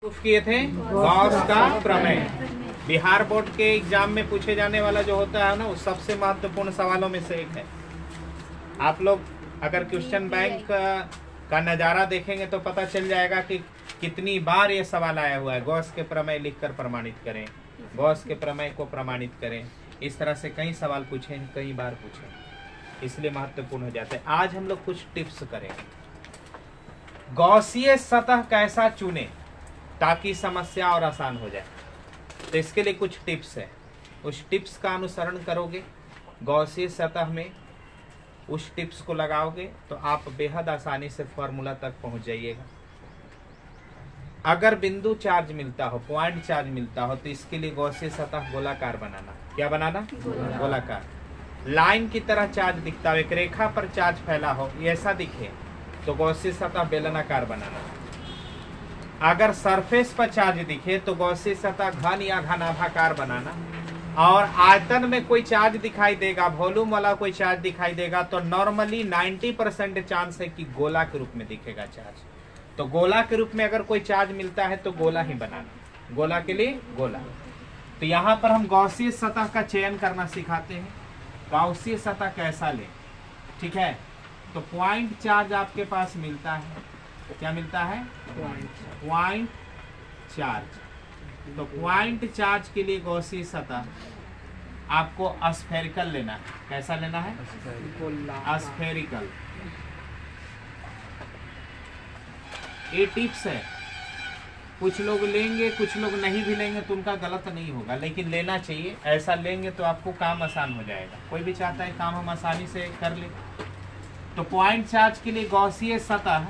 Proof किए थे Gauss का प्रमेय। बिहार बोर्ड के एग्जाम में पूछे जाने वाला जो होता है ना, वो सबसे महत्वपूर्ण सवालों में से एक है। आप लोग अगर क्वेश्चन बैंक का नज़ारा देखेंगे तो पता चल जाएगा कि कितनी बार ये सवाल आया हुआ है। गॉस के प्रमेय लिखकर प्रमाणित करें, गॉस के प्रमेय को प्रमाणित करें। इस तरह से कई सवाल पूछे, कई बार पूछे, इसलिए महत्वपूर्ण हो जाते हैं। आज हम लोग कुछ टिप्स करेंगे। गॉसीय सतह कैसा चुने ताकि समस्या और आसान हो जाए, तो इसके लिए कुछ टिप्स है। उस टिप्स का अनुसरण करोगे, गॉसीय सतह में उस टिप्स को लगाओगे तो आप बेहद आसानी से फॉर्मूला तक पहुंच जाइएगा। अगर बिंदु चार्ज मिलता हो, पॉइंट चार्ज मिलता हो, तो इसके लिए गॉसीय सतह गोलाकार बनाना। क्या बनाना? गोलाकार। लाइन की तरह चार्ज दिखता हो, एक रेखा पर चार्ज फैला हो, ऐसा दिखे तो गॉसीय सतह बेलनाकार बनाना। अगर सरफेस पर चार्ज दिखे तो गॉसीय सतह घन या घनाभाकार बनाना। और आयतन में कोई चार्ज दिखाई देगा, वॉल्यूम वाला कोई चार्ज दिखाई देगा, तो नॉर्मली 90% चांस है कि गोला के रूप में दिखेगा चार्ज। तो गोला के रूप में अगर कोई चार्ज मिलता है तो गोला ही बनाना, गोला के लिए गोला। तो यहाँ पर हम गॉसीय सतह का चयन करना सिखाते हैं। गॉसीय सतह कैसा ले, ठीक है। तो पॉइंट चार्ज आपके पास मिलता है, क्या मिलता है? Point charge. तो पॉइंट चार्ज के लिए गॉसीय सतह आपको स्फेरिकल लेना है। कैसा लेना है? स्फेरिकल। ये टिप्स है, कुछ लोग लेंगे, कुछ लोग नहीं भी लेंगे तो उनका गलत नहीं होगा, लेकिन लेना चाहिए। ऐसा लेंगे तो आपको काम आसान हो जाएगा। कोई भी चाहता है काम हम आसानी से कर ले। तो पॉइंट चार्ज के लिए गॉसीय सतह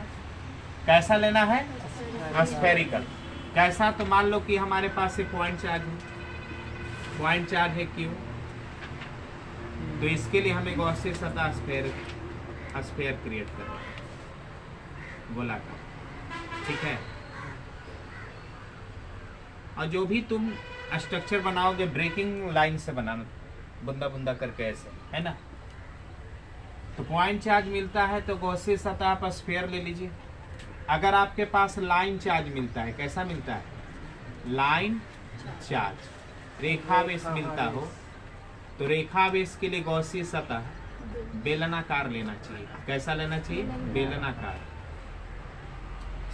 कैसा लेना है? स्फेरिकल। कैसा? तो मान लो कि हमारे पास से पॉइंट चार्ज है, पॉइंट चार्ज है Q, तो इसके लिए हमें गॉसीय सतह स्फेयर क्रिएट करना है, गोलाकार, ठीक है। और जो भी तुम स्ट्रक्चर बनाओगे ब्रेकिंग लाइन से बनाना, बुंदा बुंदा करके, ऐसे, है ना। तो पॉइंट चार्ज मिलता है तो गॉसीय सतह पर स्फेयर ले लीजिए। अगर आपके पास लाइन चार्ज मिलता है, कैसा मिलता है? लाइन चार्ज, रेखावेश मिलता हो, तो रेखावेश के लिए गॉसीय सतह बेलनाकार लेना चाहिए। कैसा लेना चाहिए? बेलनाकार,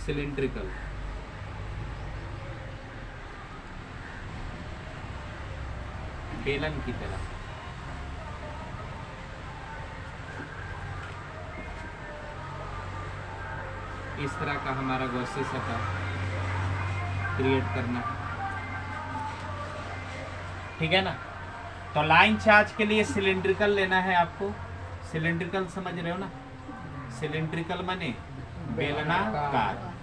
सिलिंड्रिकल। बेलन की तरह। इस तरह का हमारा गॉसीय सतह क्रिएट करना, ठीक है ना। तो लाइन चार्ज के लिए सिलिंड्रिकल लेना है आपको। सिलिंड्रिकल समझ रहे हो ना? सिलिंड्रिकल माने बेलनाकार,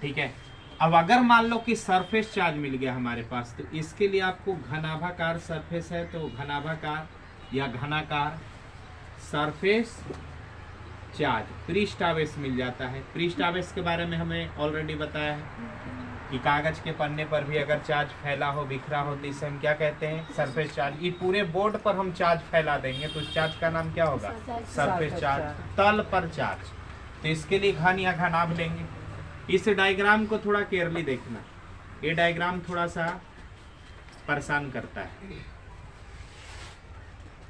ठीक है। अब अगर मान लो कि सरफेस चार्ज मिल गया हमारे पास, तो इसके लिए आपको घनाभाकार सरफेस है तो घनाभाकार या घनाकार सरफेस चार्ज, पृष्ठावेश मिल जाता है। पृष्ठावेश के बारे में हमें ऑलरेडी बताया है कि कागज के पन्ने पर भी अगर चार्ज फैला हो, बिखरा हो, तो इसे हम क्या कहते हैं? Surface charge. ये पूरे बोर्ड पर हम चार्ज फैला देंगे तो उस चार्ज का नाम क्या होगा? Surface charge. तल पर चार्ज, तो इसके लिए घन या घनाभ लेंगे। इस डायग्राम को थोड़ा केयरली देखना, ये डायग्राम थोड़ा सा परेशान करता है।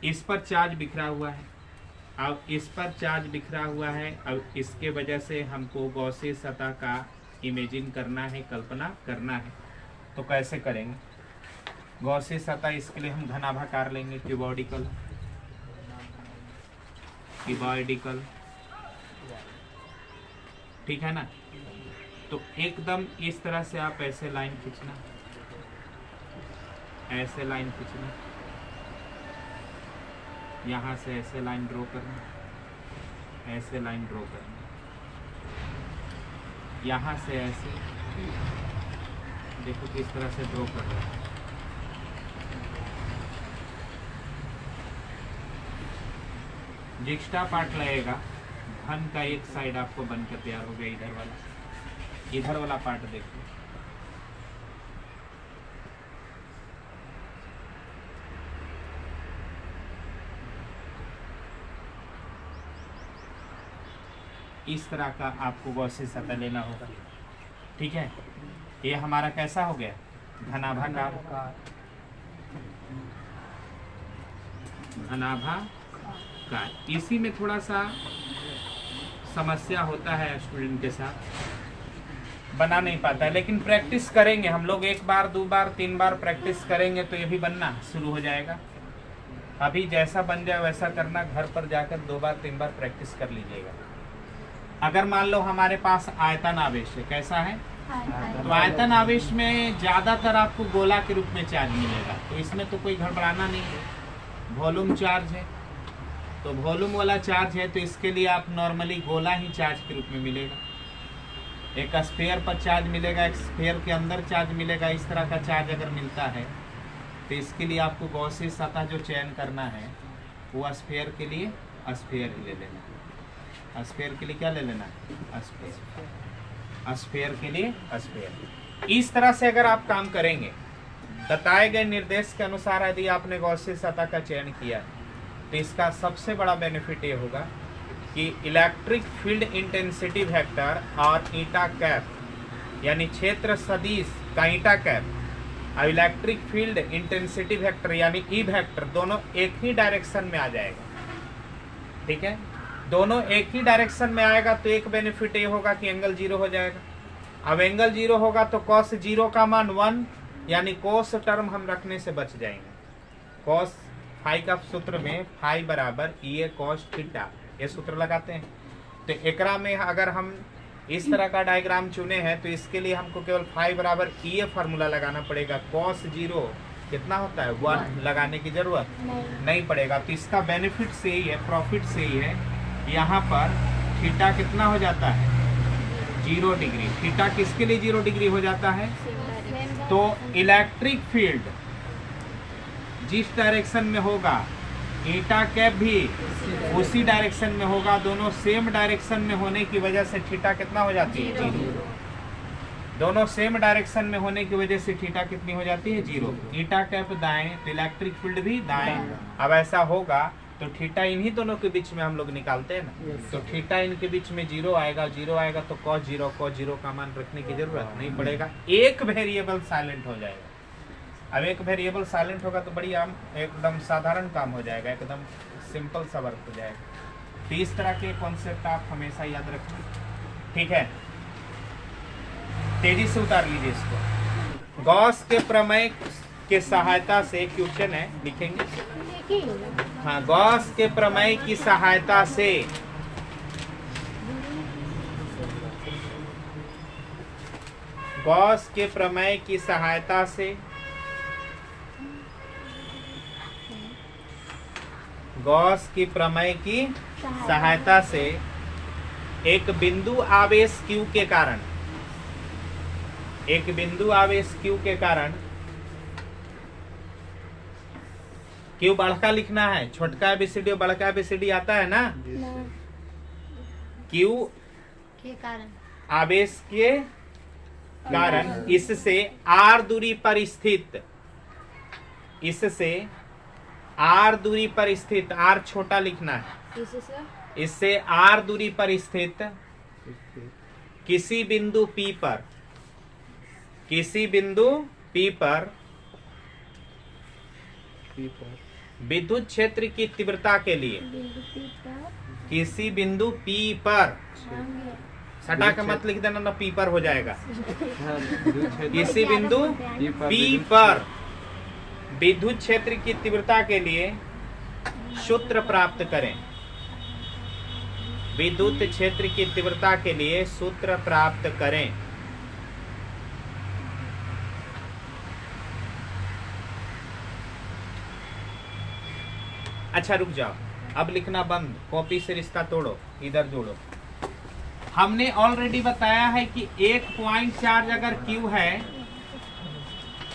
इस पर चार्ज बिखरा हुआ है, अब इस पर चार्ज बिखरा हुआ है। अब इसके वजह से हमको गॉसीय सतह का इमेजिन करना है, कल्पना करना है। तो कैसे करेंगे? गॉसीय सतह, इसके लिए हम घनाभाकार लेंगे, क्यूबॉइडिकल, क्यूबॉइडिकल, ठीक है ना। तो एकदम इस तरह से आप ऐसे लाइन खींचना, ऐसे लाइन खींचना, यहाँ से ऐसे लाइन ड्रॉ करना, ऐसे लाइन ड्रॉ करना, यहाँ से ऐसे, देखो किस तरह से ड्रॉ कर रहे हैं। जिक्स्टा पार्ट लगेगा, घन का एक साइड आपको बनकर तैयार हो गया। इधर वाला पार्ट देखो, इस तरह का आपको गॉसियन सतह लेना होगा। ठीक है, ये हमारा कैसा हो गया, घनाभाकार। घनाभाकार इसी में थोड़ा सा समस्या होता है स्टूडेंट के साथ, बना नहीं पाता है, लेकिन प्रैक्टिस करेंगे हम लोग, 1 बार 2 बार 3 बार प्रैक्टिस करेंगे तो ये भी बनना शुरू हो जाएगा। अभी जैसा बन जाए वैसा करना, घर पर जाकर 2 बार 3 बार प्रैक्टिस कर लीजिएगा। अगर मान लो हमारे पास आयतन आवेश है, कैसा है, तो आयतन आवेश में ज्यादातर आपको गोला के रूप में चार्ज मिलेगा, तो इसमें तो कोई घबराना नहीं है। वॉल्यूम चार्ज है तो वॉल्यूम वाला चार्ज है, तो इसके लिए आप नॉर्मली गोला ही चार्ज के रूप में मिलेगा। एक स्फीयर पर चार्ज मिलेगा, एक स्फीयर के अंदर चार्ज मिलेगा। इस तरह का चार्ज अगर मिलता है तो इसके लिए आपको गॉसियन सतह जो चयन करना है वो स्फीयर के लिए स्फीयर ही ले लेना है। स्फीयर के लिए क्या ले लेना है, स्फीयर। स्फीयर के लिए स्फीयर। इस तरह से अगर आप काम करेंगे, बताए गए निर्देश के अनुसार यदि आपने गॉसियन सतह का चयन किया तो इसका सबसे बड़ा बेनिफिट ये होगा कि इलेक्ट्रिक फील्ड इंटेंसिटी वेक्टर और ईटा कैप यानी क्षेत्र सदिश का ईटा कैप और इलेक्ट्रिक फील्ड इंटेंसिटी वेक्टर यानी ई वेक्टर दोनों एक ही डायरेक्शन में आ जाएगा। ठीक है, दोनों एक ही डायरेक्शन में आएगा तो एक बेनिफिट ये होगा कि एंगल 0 हो जाएगा। अब एंगल 0 होगा तो cos 0 का मान 1 यानी कोस टर्म हम रखने से बच जाएंगे। cos फाई का सूत्र में फाई बराबर EA cos थीटा, ये सूत्र लगाते हैं। तो एकरा में अगर हम इस तरह का डायग्राम चुने हैं तो इसके लिए हमको केवल फाई बराबर EA फार्मूला लगाना पड़ेगा। cos 0 कितना होता है, 1 लगाने की जरूरत नहीं पड़ेगा। तो इसका बेनिफिट से ही है, प्रॉफिट से ही है, यहाँ पर थीटा कितना हो जाता है, 0 डिग्री। थीटा किसके लिए 0 डिग्री हो जाता है, तो इलेक्ट्रिक फील्ड जिस डायरेक्शन में होगा ईटा कैप भी उसी डायरेक्शन में होगा। दोनों सेम डायरेक्शन में होने की वजह से थीटा कितना हो जाती है, 0। दोनों सेम डायरेक्शन में होने की वजह से थीटा कितनी हो जाती है, 0। ईटा कैप दाएं तो इलेक्ट्रिक फील्ड भी दाएं। अब ऐसा होगा तो थीटा इन्हीं दोनों के बीच में हम लोग निकालते हैं ना, तो थीटा इनके बीच में 0 आएगा। 0 आएगा तो cos 0 का मान रखने की जरूरत नहीं पड़ेगा। एक वेरिएबल साइलेंट हो जाएगा। अब एक वेरिएबल साइलेंट होगा तो बड़ी आम एकदम साधारण काम हो जाएगा, एकदम सिंपल सा वर्क हो जाएगा। तो इस तरह के कॉन्सेप्ट आप हमेशा याद रखें। ठीक है, तेजी से उतार लीजिए इसको। गॉस के प्रमेय के सहायता से, क्वेश्चन है लिखेंगे, हाँ, गॉस के प्रमेय की सहायता से गॉस के प्रमेय की सहायता से गॉस की प्रमेय की सहायता से एक बिंदु आवेश Q के कारण Q बड़का लिखना है, छोटका ABCD और बड़का ABCD आता है ना। Q के कारण आवेश के कारण इससे R दूरी पर स्थित R छोटा लिखना है, इससे R दूरी पर स्थित किसी बिंदु P पर विद्युत क्षेत्र की तीव्रता के लिए किसी बिंदु P पर, सटा के मत लिख देना ना, P पर हो जाएगा। किसी बिंदु P पर विद्युत क्षेत्र की तीव्रता के लिए सूत्र प्राप्त करें। विद्युत क्षेत्र की तीव्रता के लिए सूत्र प्राप्त करें। अच्छा रुक जाओ, अब लिखना बंद, कॉपी से रिश्ता तोड़ो, इधर जोड़ो। हमने ऑलरेडी बताया है कि एक पॉइंट चार्ज अगर Q है,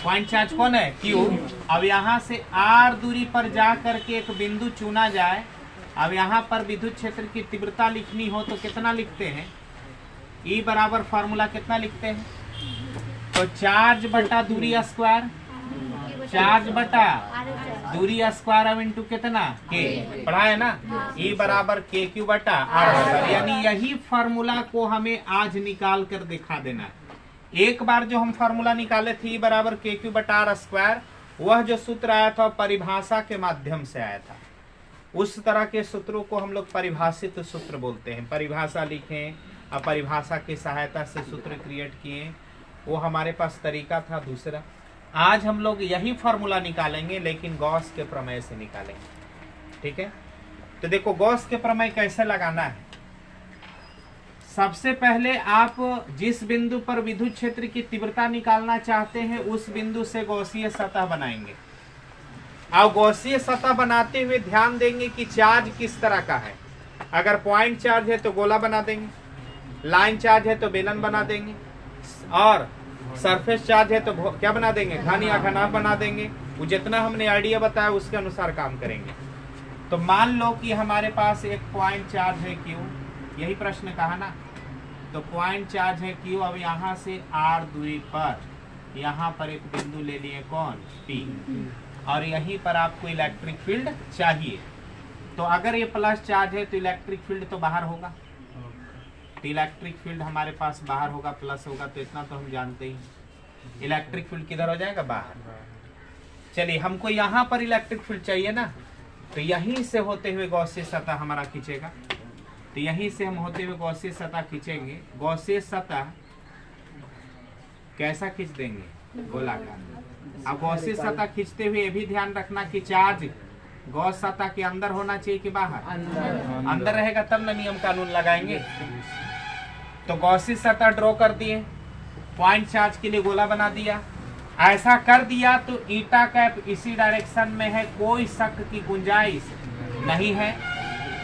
पॉइंट चार्ज कौन है, Q। अब यहाँ से R दूरी पर जा करके एक बिंदु चुना जाए। अब यहाँ पर विद्युत क्षेत्र की तीव्रता लिखनी हो तो कितना लिखते हैं, E बराबर फॉर्मूला कितना लिखते हैं, तो चार्ज बटा दूरी स्क्वायर, चार्ज बटा दूरी स्क्वायर अब इंटू कितना के, पढ़ा है ना, E बराबर के क्यू बटा आर स्क्वायर। यानी यही फार्मूला को हमें आज निकाल कर दिखा देना है। एक बार जो हम फार्मूला निकाले थे E बराबर के क्यू बटा आर स्क्वायर, वह जो सूत्र आया था परिभाषा के माध्यम से आया था। उस तरह के सूत्रों को हम लोग परिभाषित सूत्र बोलते हैं। परिभाषा लिखें और परिभाषा की सहायता से सूत्र क्रिएट किए, वो हमारे पास तरीका था दूसरा। आज हम लोग यही फार्मूला निकालेंगे लेकिन गॉस के प्रमेय से निकालेंगे। ठीक है, तो देखो गॉस के प्रमेय कैसे लगाना है। सबसे पहले आप जिस बिंदु पर विद्युत क्षेत्र की तीव्रता निकालना चाहते हैं उस बिंदु से गॉसीय सतह बनाएंगे। अब गॉसीय सतह बनाते हुए ध्यान देंगे कि चार्ज किस तरह का है। अगर पॉइंट चार्ज है तो गोला बना देंगे, लाइन चार्ज है तो बेलन बना देंगे, और सरफेस चार्ज है तो क्या बना देंगे, घन या घनाभ बना देंगे। वो जितना हमने आइडिया बताया उसके अनुसार काम करेंगे। तो मान लो कि हमारे पास एक पॉइंट चार्ज है क्यू, यही प्रश्न कहा ना, तो पॉइंट चार्ज है क्यू। अब यहाँ से आर दूरी पर यहाँ पर एक बिंदु ले लिए कौन, पी, और यहीं पर आपको इलेक्ट्रिक फील्ड चाहिए। तो अगर ये प्लस चार्ज है तो इलेक्ट्रिक फील्ड तो बाहर होगा, तो इलेक्ट्रिक फील्ड हमारे पास बाहर होगा, प्लस होगा, तो इतना तो हम जानते ही, इलेक्ट्रिक फील्ड किधर हो जाएगा, बाहर। चलिए हमको यहाँ पर इलेक्ट्रिक फील्ड चाहिए ना, तो यहीं से होते हुए गॉसीय सतह हमारा खींचेगा। तो यहीं से हम होते हुए गॉसीय सतह खींचेंगे। गॉसीय सतह कैसा खींच देंगे, गोलाकार। अब गॉसीय सतह खींचते हुए ये भी ध्यान रखना कि चार्ज गॉस सतह के अंदर होना चाहिए कि बाहर, अंदर रहेगा तब ना नियम कानून लगाएंगे। तो गॉसीय सतह ड्रॉ कर दिए, पॉइंट चार्ज के लिए गोला बना दिया। ऐसा कर दिया तो ईटा कैप इसी डायरेक्शन में है, कोई शक की गुंजाइश नहीं है।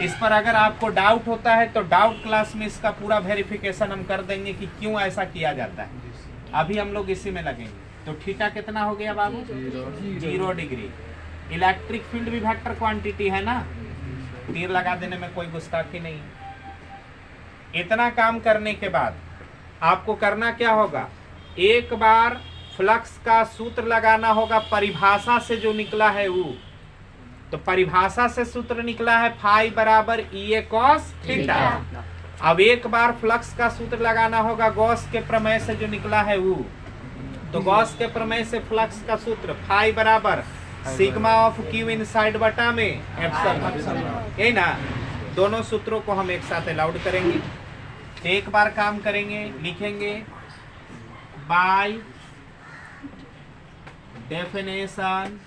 इस पर अगर आपको डाउट होता है तो डाउट क्लास में इसका पूरा वेरिफिकेशन हम कर देंगे कि क्यों ऐसा किया जाता है। अभी हम लोग इसी में लगेंगे। तो थीटा कितना हो गया बाबू, 0 डिग्री। इलेक्ट्रिक फील्ड भी वेक्टर क्वांटिटी है ना, तीर लगा देने में कोई गुस्ताखी नहीं। इतना काम करने के बाद आपको करना क्या होगा, एक बार फ्लक्स का सूत्र लगाना होगा परिभाषा से जो निकला है वो। तो परिभाषा से सूत्र निकला है फाई बराबर EA cos थीटा। अब एक बार फ्लक्स का सूत्र लगाना होगा गॉस के प्रमेय से जो निकला है वो। तो गॉस के प्रमेय से फ्लक्स का सूत्र फाई बराबर सिग्मा ऑफ क्यू इनसाइड बटा में एप्सिलॉन, यही ना। दोनों सूत्रों को हम एक साथ अलाउड करेंगे। एक बार काम करेंगे, लिखेंगे by definition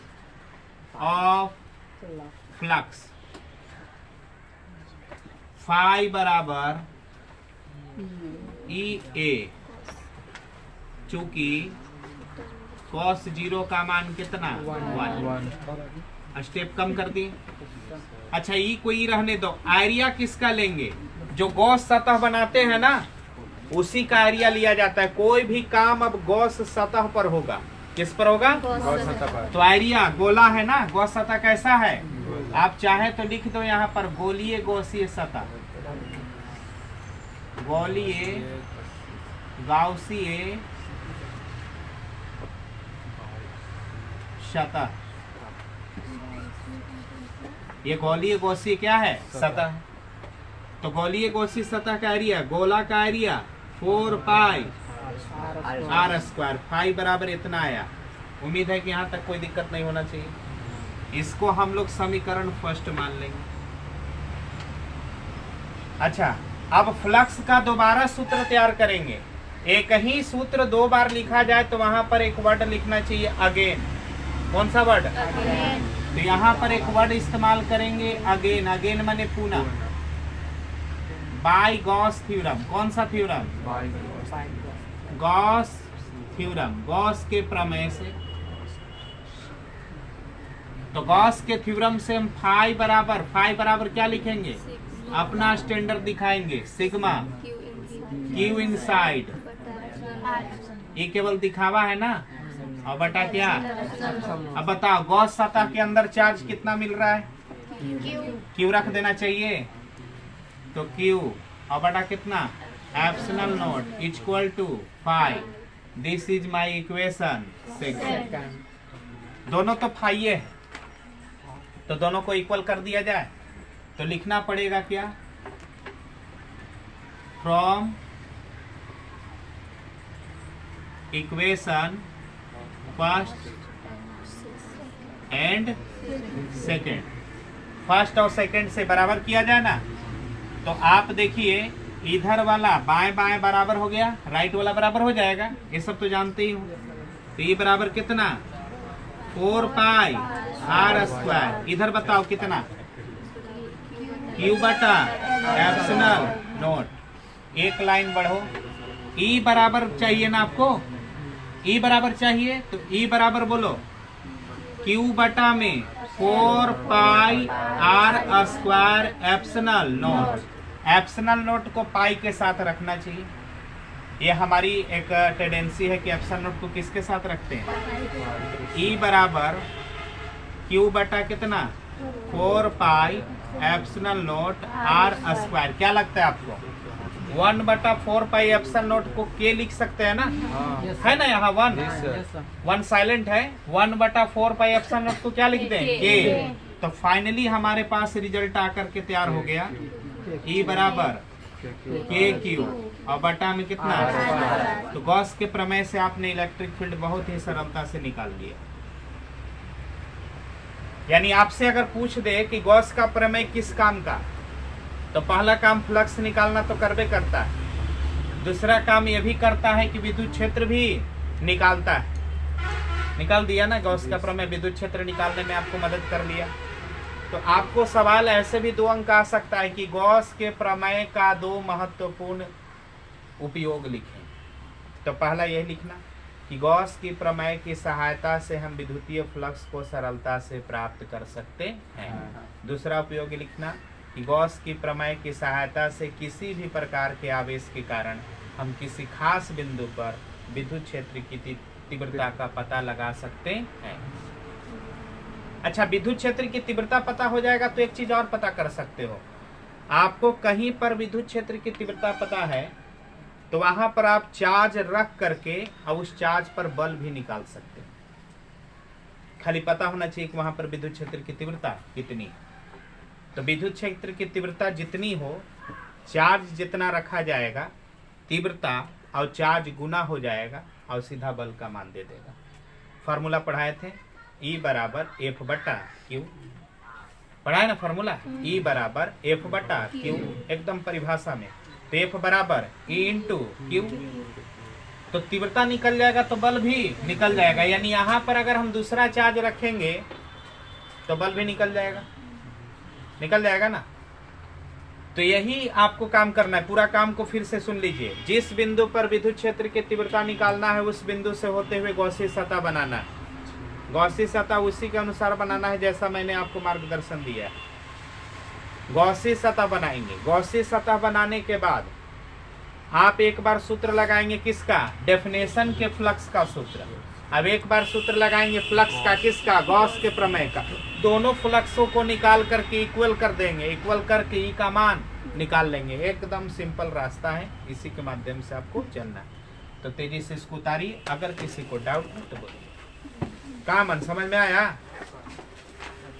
of flux phi बराबर EA, चूंकि cos 0 का मान कितना 1। स्टेप कम कर दिए। अच्छा ई को ई रहने दो। एरिया किसका लेंगे, जो गॉस सतह बनाते हैं ना उसी का एरिया लिया जाता है। कोई भी काम अब गॉस सतह पर होगा, किस पर होगा, गॉस सतह पर। तो एरिया गोला है ना, गॉस सतह कैसा है, आप चाहे तो लिख दो यहाँ पर गोलीय गॉसीय सतह, गोलीय गॉसीय सतह। ये गोलीय गॉसीय क्या है, सतह। तो गोलीय गॉसीय सतह का एरिया, गोला का area 4 pi are square. Phi बराबर इतना आया। उम्मीद है कि यहाँ तक कोई दिक्कत नहीं होना चाहिए। इसको हम लोग समीकरण फर्स्ट मान लेंगे। अच्छा अब फ्लक्स का दोबारा सूत्र तैयार करेंगे। एक ही सूत्र दो बार लिखा जाए तो वहां पर एक वर्ड लिखना चाहिए अगेन। कौन सा वर्ड, अगेन। तो यहाँ पर एक वर्ड इस्तेमाल करेंगे अगेन। अगेन माने पुनः। By Gauss theorem. कौन सा थ्योरम, गॉस थ्योरम, गॉस के प्रमेय से। तो गॉस के थ्योरम से हम फाई बराबर क्या लिखेंगे, अपना स्टैंडर्ड दिखाएंगे, सिग्मा क्यू इनसाइड। ये केवल दिखावा है ना, और बटा क्या। अब बताओ गॉस सतह के अंदर चार्ज कितना मिल रहा है, क्यू रख देना चाहिए। तो क्यू और बटा कितना, epsilon naught equal to 5। This is my equation second. दोनों तो फाइये है, तो दोनों को इक्वल कर दिया जाए तो लिखना पड़ेगा क्या, from equation first and second, first और सेकेंड से बराबर किया जाए ना। तो आप देखिए इधर वाला बाएं बाएं बराबर हो गया, राइट वाला बराबर हो जाएगा, ये सब तो जानते ही हो। तो ये बराबर कितना 4 पाई आर स्क्वायर, इधर बताओ कितना क्यू बटा एप्सिलॉन नॉट। एक लाइन बढ़ो, ई बराबर चाहिए ना आपको, ई बराबर चाहिए तो ई बराबर बोलो क्यू बटा में 4 pi are square epsilon naught. Epsilon naught को पाई के साथ रखना चाहिए, ये हमारी एक टेंडेंसी है कि एप्सिलॉन नॉट को किसके साथ रखते हैं। ई बराबर क्यू बटा कितना 4 pi epsilon naught R square. क्या लगता है आपको 1 बटा 4 पाई एप्सिलॉन नॉट को के लिख सकते हैं ना, है ना, यहाँ 1 साइलेंट है, 1 बटा 4 पाई एप्सिलॉन नॉट को क्या लिखते हैं के। तो फाइनली हमारे पास रिजल्ट आकर के तैयार हो गया, ई बराबर के क्यू और बटा में कितना। तो गॉस के प्रमेय से आपने इलेक्ट्रिक फील्ड बहुत ही सरलता से निकाल दिया। यानी आपसे अगर पूछ दे कि गॉस का प्रमेय किस काम का, तो पहला काम फ्लक्स निकालना तो करबे करता है, दूसरा काम यह भी करता है कि विद्युत क्षेत्र भी निकालता है। निकाल दिया ना गॉस का प्रमेय, विद्युत क्षेत्र निकालने में आपको मदद कर लिया। तो आपको सवाल ऐसे भी 2 अंक आ सकता है कि गॉस के प्रमेय का 2 महत्वपूर्ण उपयोग लिखें। तो पहला यह लिखना कि गॉस की प्रमेय की सहायता से हम विद्युतीय फ्लक्स को सरलता से प्राप्त कर सकते हैं। दूसरा उपयोग लिखना कि गॉस की प्रमेय की सहायता से किसी भी प्रकार के आवेश के कारण हम किसी खास बिंदु पर विद्युत क्षेत्र की तीव्रता का पता लगा सकते हैं। अच्छा, विद्युत क्षेत्र की तीव्रता पता हो जाएगा तो एक चीज और पता कर सकते हो, आपको कहीं पर विद्युत क्षेत्र की तीव्रता पता है तो वहां पर आप चार्ज रख करके और उस चार्ज पर बल भी निकाल सकते हैं। खाली पता होना चाहिए कि वहां पर विद्युत क्षेत्र की तीव्रता कितनी है। तो विद्युत क्षेत्र की तीव्रता जितनी हो, चार्ज जितना रखा जाएगा, तीव्रता और चार्ज गुना हो जाएगा और सीधा बल का मान दे देगा। फार्मूला पढ़ाए थे, ई बराबर एफ बटा क्यू, पढ़ाए ना फार्मूला, ई बराबर एफ बटा क्यू एकदम परिभाषा में। तो एफ बराबर ई इंटू क्यू, तो तीव्रता निकल जाएगा तो बल भी निकल जाएगा। यानी यहाँ पर अगर हम दूसरा चार्ज रखेंगे तो बल भी निकल जाएगा, निकल जाएगा ना। तो यही आपको काम करना है। पूरा काम को फिर से सुन लीजिए, जिस बिंदु पर विद्युत क्षेत्र की तीव्रता निकालना है उस बिंदु से होते हुए गॉसीय सतह बनाना है। गॉसीय सतह उसी के अनुसार बनाना है जैसा मैंने आपको मार्गदर्शन दिया है। गॉसीय सतह बनाएंगे, गॉसीय सतह बनाने के बाद आप एक बार सूत्र लगाएंगे किसका, डेफिनेशन के फ्लक्स का सूत्र। अब एक बार सूत्र लगाएंगे फ्लक्स का, किसका, गॉस के प्रमेय का। दोनों फ्लक्सों को निकाल करके इक्वल कर देंगे, इक्वल करके ई का मान निकाल लेंगे। एकदम सिंपल रास्ता है, इसी के माध्यम से आपको चलना है। तो तेजी से इसको उतारिए, अगर किसी को डाउट हो तो बोलिए। का मन समझ में आया?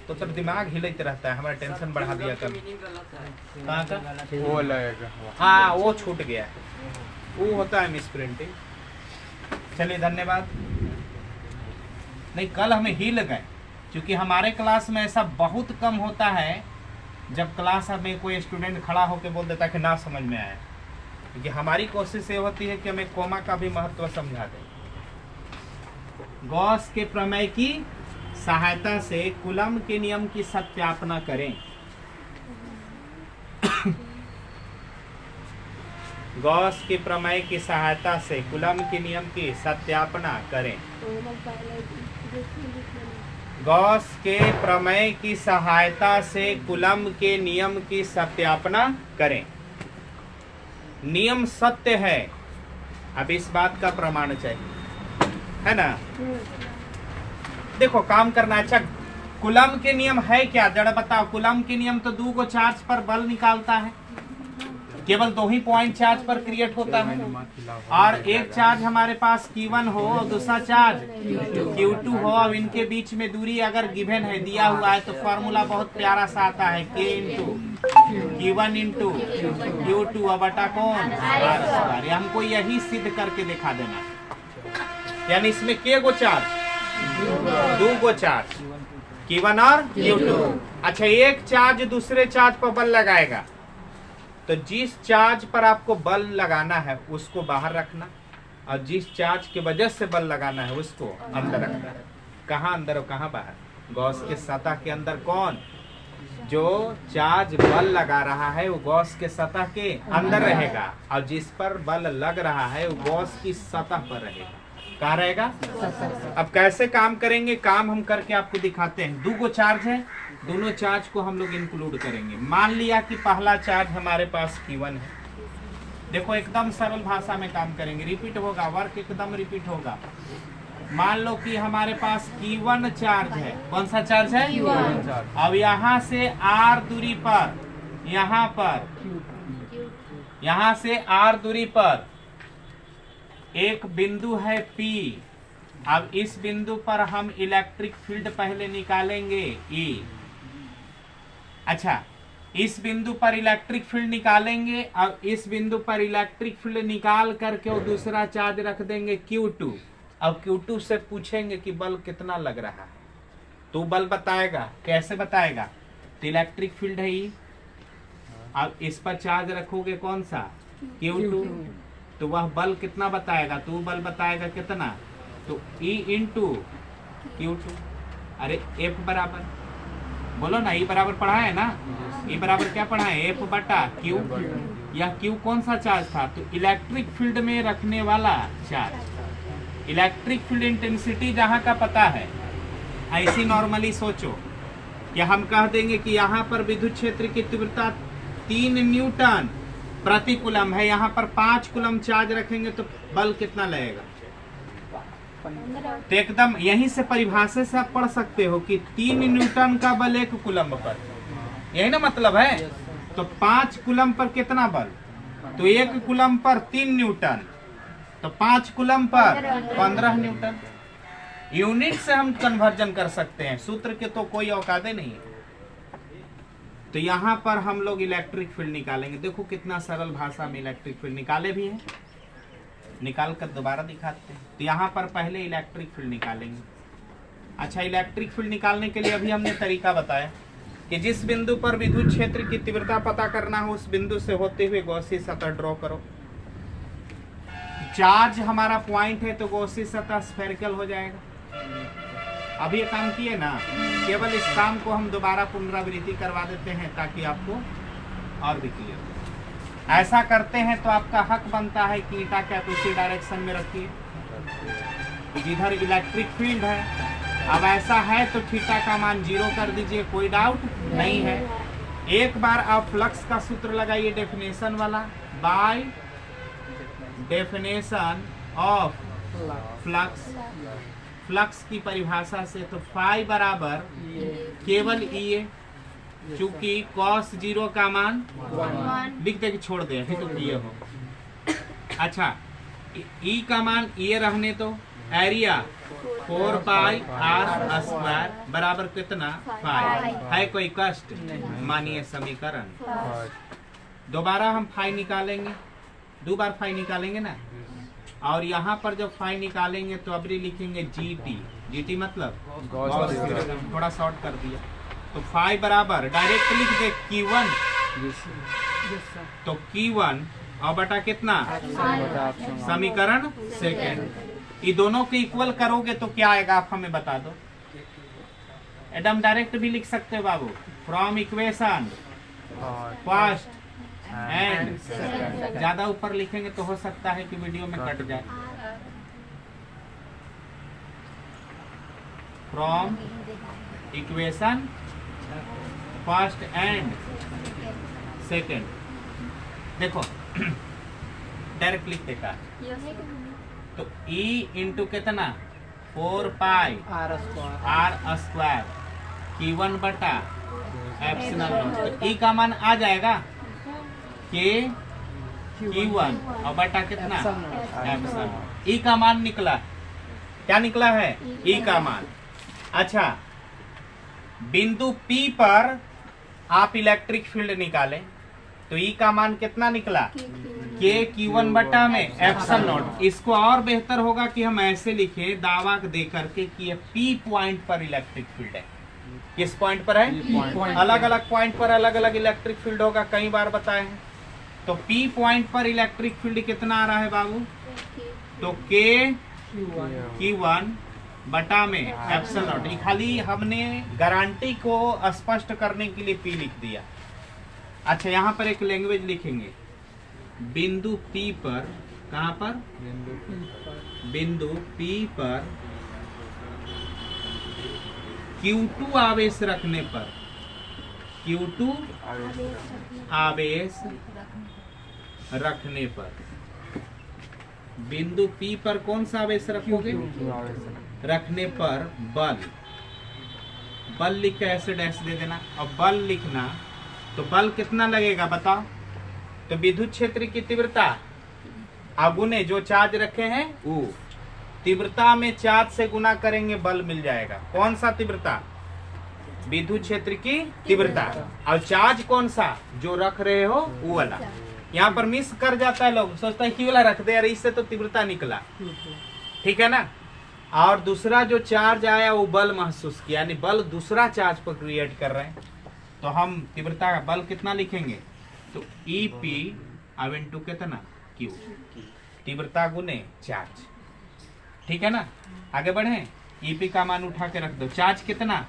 तो तब दिमाग हिलते रहता है, हमारा टेंशन बढ़ा दिया कल। कहाँ का वो लगेगा, हाँ वो छूट गया, वो होता है मिस प्रिंटिंग। चलिए धन्यवाद। नहीं, कल हमें हिल गए, क्योंकि हमारे क्लास में ऐसा बहुत कम होता है जब क्लास में कोई स्टूडेंट खड़ा होकर बोल देता है कि ना समझ में आया। क्योंकि हमारी कोशिश ये होती है कि हमें कोमा का भी महत्व समझा दें। गॉस के प्रमेय की सहायता से कूलम्ब के नियम की सत्यापना करें। गॉस के प्रमेय की सहायता से कूलम्ब के नियम की सत्यापना करें। गॉस के प्रमेय की सहायता से कूलम्ब के नियम की सत्यापना करें। नियम सत्य है, अब इस बात का प्रमाण चाहिए, है ना। देखो काम करना। अच्छा, कूलम्ब के नियम है क्या, जरा बताओ। कूलम्ब के नियम तो 2 को चार्ज पर बल निकालता है, केवल 2 ही पॉइंट चार्ज पर क्रिएट होता है। और एक चार्ज हमारे पास Q1 हो और दूसरा चार्ज Q2 हो, अब इनके बीच में दूरी अगर गिवन है, दिया हुआ है, तो फॉर्मूला बहुत प्यारा सा आता है, K into Q1 into Q2 और बटा कौन R²। हमको यही सिद्ध करके दिखा देना, यानी इसमें के गो चार्ज, 2 गो चार्ज, Q1 और Q2। अच्छा, एक चार्ज दूसरे चार्ज पर बल लगाएगा, तो जिस चार्ज पर आपको बल लगाना है उसको बाहर रखना, और जिस चार्ज की वजह से बल लगाना है उसको अंदर रखना। कहाँ अंदर और कहाँ बाहर? गॉस के सतह के अंदर कौन जो चार्ज बल लगा रहा है वो गॉस के सतह के अंदर रहेगा, और जिस पर बल लग रहा है वो गॉस की सतह पर रहेगा। कहाँ रहेगा? अब कैसे काम करेंगे, काम हम करके आपको दिखाते हैं। 2 गो चार्ज है, दोनों चार्ज को हम लोग इंक्लूड करेंगे। मान लिया कि पहला चार्ज हमारे पास Q1 है। देखो एकदम सरल भाषा में काम करेंगे, रिपीट होगा, वर्क एकदम रिपीट होगा। मान लो कि हमारे पास Q1 चार्ज है। कौन सा चार्ज है? Q1। अब यहाँ से R दूरी पर, यहाँ से R दूरी पर एक बिंदु है P। अब इस बिंदु पर हम इलेक्ट्रिक फील्ड पहले निकालेंगे E। अच्छा, इस बिंदु पर इलेक्ट्रिक फील्ड निकालेंगे, अब इस बिंदु पर इलेक्ट्रिक फील्ड निकाल करके वो दूसरा चार्ज रख देंगे Q2। अब Q2 से पूछेंगे कि बल कितना लग रहा है, तो बल बताएगा। कैसे बताएगा? तो इलेक्ट्रिक फील्ड है E, अब इस पर चार्ज रखोगे कौन सा? Q2, तो वह बल कितना बताएगा? तो बल बताएगा कितना? तो E इंटू Q2। अरे F बराबर, बोलो ना, E बराबर पढ़ा है ना? E बराबर क्या पढ़ा है? F बटा Q। यह Q कौन सा चार्ज था? तो इलेक्ट्रिक फील्ड में रखने वाला चार्ज। इलेक्ट्रिक फील्ड इंटेंसिटी जहां का पता है, ऐसी नॉर्मली सोचो कि हम कह देंगे कि यहाँ पर विद्युत क्षेत्र की तीव्रता 3 न्यूटन प्रति कूलम है, यहाँ पर 5 कूलम चार्ज रखेंगे तो बल कितना लगेगा? तो एकदम यहीं से परिभाषा से आप पढ़ सकते हो कि 3 न्यूटन का बल 1 कूलम पर, यही ना मतलब है। तो 5 कूलम पर कितना बल? तो 1 कूलम पर 3 न्यूटन, तो 5 कूलम पर 15 न्यूटन। यूनिट से हम कन्वर्जन कर सकते हैं, सूत्र के तो कोई औकाते नहीं है। तो यहाँ पर हम लोग इलेक्ट्रिक फील्ड निकालेंगे। देखो कितना सरल भाषा में इलेक्ट्रिक फील्ड निकाले भी हैं, निकाल कर दोबारा दिखाते हैं। तो यहाँ पर पहले इलेक्ट्रिक फील्ड निकालेंगे। अच्छा, इलेक्ट्रिक फील्ड निकालने के लिए अभी हमने तरीका बताया कि जिस बिंदु पर विद्युत क्षेत्र की तीव्रता पता करना हो उस बिंदु से होते हुए गॉसीय सतह ड्रॉ करो। चार्ज हमारा पॉइंट है तो गॉसीय सतह स्फेरिकल हो जाएगा। अब ये काम किए ना, केवल इस काम को हम दोबारा पुनरावृत्ति करवा देते हैं ताकि आपको और भी क्लियर हो। ऐसा करते हैं तो आपका हक बनता है कि ईटा कैप उसी डायरेक्शन में रखिए जिधर इलेक्ट्रिक फील्ड है। अब ऐसा है तो थीटा का मान 0 कर दीजिए, कोई डाउट नहीं है। एक बार आप फ्लक्स का सूत्र लगाइए, डेफिनेशन वाला, bye definition of flux. Flux की परिभाषा से तो फाई बराबर केवल E, चूंकि cos 0 का मान लिख दे कि छोड़ दे तो ये हो। अच्छा, E का मान ये रहने तो एरिया 4 पाई r स्क्वायर बराबर कितना? 5 है। कोई कष्ट? मानिए समीकरण दोबारा हम फाई निकालेंगे, 2 बार फाई निकालेंगे ना, और यहाँ पर जब फाई निकालेंगे तो अभी लिखेंगे GT। GT मतलब थोड़ा शॉर्ट कर दिया, तो फाई बराबर डायरेक्ट लिख दे Q1, तो Q1 और बटा कितना? समीकरण सेकेंड। ये दोनों को इक्वल करोगे तो क्या आएगा आप हमें बता दो। एकदम डायरेक्ट भी लिख सकते हो बाबू, फ्रॉम इक्वेशन फर्स्ट एंड। ज्यादा ऊपर लिखेंगे तो हो सकता है कि वीडियो में कट जाए। From equation first and second. देखो डायरेक्ट लिख देगा तो E इंटू कितना? 4 पाई r स्क्वायर Q1 बटा एप्सिलॉन नॉट। तो E का मान आ जाएगा K Q1 और बटा कितना एप्सिलॉन। ई का मान निकला, क्या निकला है? ई का मान। अच्छा, बिंदु P पर आप इलेक्ट्रिक फील्ड निकालें तो ई का मान कितना निकला? K Q1 बटा में एप्सिलॉन नॉट। इसको और बेहतर होगा कि हम ऐसे लिखें दावा दे करके कि ये P पॉइंट पर इलेक्ट्रिक फील्ड है। किस पॉइंट पर है? अलग अलग पॉइंट पर अलग अलग इलेक्ट्रिक फील्ड होगा, कई बार बताए हैं। तो P पॉइंट पर इलेक्ट्रिक फील्ड कितना आ रहा है बाबू? तो K Q1 बटा में एप्सिलॉन नॉट। खाली हमने गारंटी को स्पष्ट करने के लिए P लिख दिया। अच्छा, यहाँ पर एक लैंग्वेज लिखेंगे, बिंदु P पर, कहाँ पर? बिंदु P पर Q2 आवेश रखने पर, Q2 आवेश रखने पर, बिंदु P पर कौन सा आवेश रखोगे? रखने पर बल लिख के ऐसे डैश दे देना। और बल लिखना तो बल कितना लगेगा बताओ? तो विद्युत क्षेत्र की तीव्रता अगुने जो चार्ज रखे हैं वो तीव्रता में चार्ज से गुना करेंगे, बल मिल जाएगा। कौन सा तीव्रता? विद्युत क्षेत्र की तीव्रता। और चार्ज कौन सा जो रख रहे हो वो वाला। यहाँ पर मिस कर जाता है, लोग सोचता है कि वाला रख दे, अरे इससे तो तीव्रता निकला, ठीक है ना। और दूसरा जो चार्ज आया वो बल महसूस किया, यानी बल दूसरा चार्ज पर क्रिएट कर रहे हैं। तो हम तीव्रता का बल कितना लिखेंगे? तो EP अब इनटू कितना Q, तीव्रता गुने चार्ज, ठीक है ना। आगे बढ़े, EP का मान उठा के रख दो। चार्ज कितना?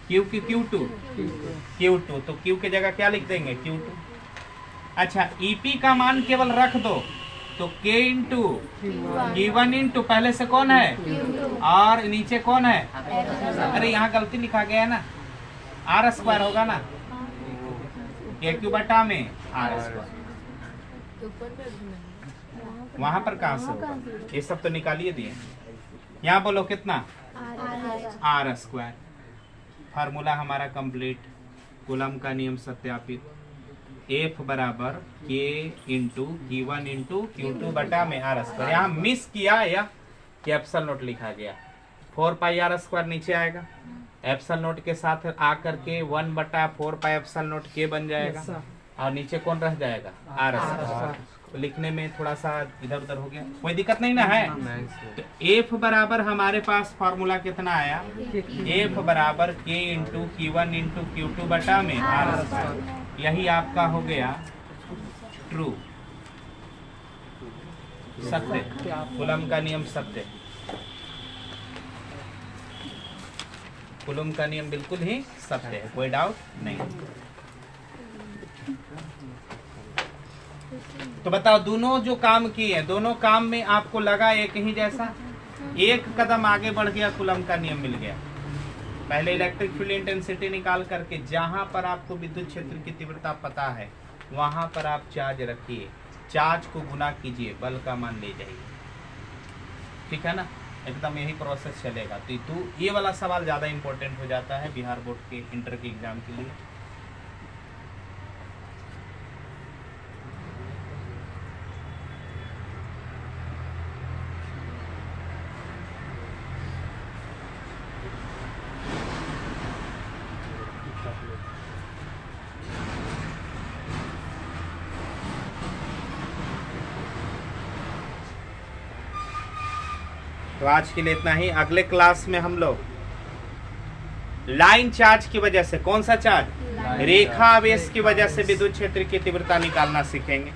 Q की Q2, तो Q की जगह क्या लिख देंगे? Q2। अच्छा, EP का मान केवल रख दो तो K इंटू Q1 इंटू पहले से कौन है और नीचे कौन है? अरे यहाँ गलती लिखा गया है ना, R स्क्वायर होगा ना, KQ बटा में R स्क्वायर। वहां पर कहाँ से होगा? ये सब तो निकालिए दिए। यहाँ बोलो कितना? R square. फार्मूला हमारा कंप्लीट। कूलम का नियम सत्यापित। F बराबर K into Q1 into Q2 बटा में R स्क्वायर। यहाँ मिस किया या कि एप्सिलॉन नॉट लिखा गया। 4 पाई R स्क्वायर नीचे आएगा, एप्सिलॉन नॉट के साथ आ करके 1 बटा 4 पाई एप्सिलॉन नॉट K बन जाएगा और नीचे कौन रह जाएगा? R square. तो लिखने में थोड़ा सा इधर उधर हो गया, कोई दिक्कत नहीं ना है। तो F बराबर हमारे पास फॉर्मूला कितना आया? F बराबर K into Q1 into Q2 बटा में R स्क्वायर। यही आपका हो गया ट्रू, सत्य। कूलम का नियम सत्य, कूलम का नियम बिल्कुल ही सत्य है, कोई डाउट नहीं। तो बताओ, दोनों जो काम किए, दोनों काम में आपको लगा एक ही जैसा? एक कदम आगे बढ़ गया, कूलम का नियम मिल गया। पहले इलेक्ट्रिक फील्ड इंटेंसिटी निकाल करके जहां पर आपको विद्युत क्षेत्र की तीव्रता पता है वहां पर आप चार्ज रखिए, चार्ज को गुना कीजिए, बल का मान ले जाइए, ठीक है ना। एकदम यही प्रोसेस चलेगा। तो ये वाला सवाल ज्यादा इंपॉर्टेंट हो जाता है बिहार बोर्ड के इंटर के एग्जाम के लिए। तो आज के लिए इतना ही। अगले क्लास में हम लोग लाइन चार्ज की वजह से, कौन सा चार्ज? रेखा आवेश की वजह से विद्युत क्षेत्र की तीव्रता निकालना सीखेंगे।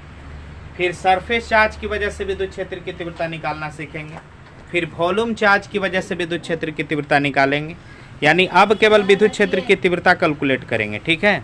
फिर सरफेस चार्ज की वजह से विद्युत क्षेत्र की तीव्रता निकालना सीखेंगे। फिर वॉल्यूम चार्ज की वजह से विद्युत क्षेत्र की तीव्रता निकालेंगे। यानी अब केवल विद्युत क्षेत्र की तीव्रता कैलकुलेट करेंगे, ठीक है।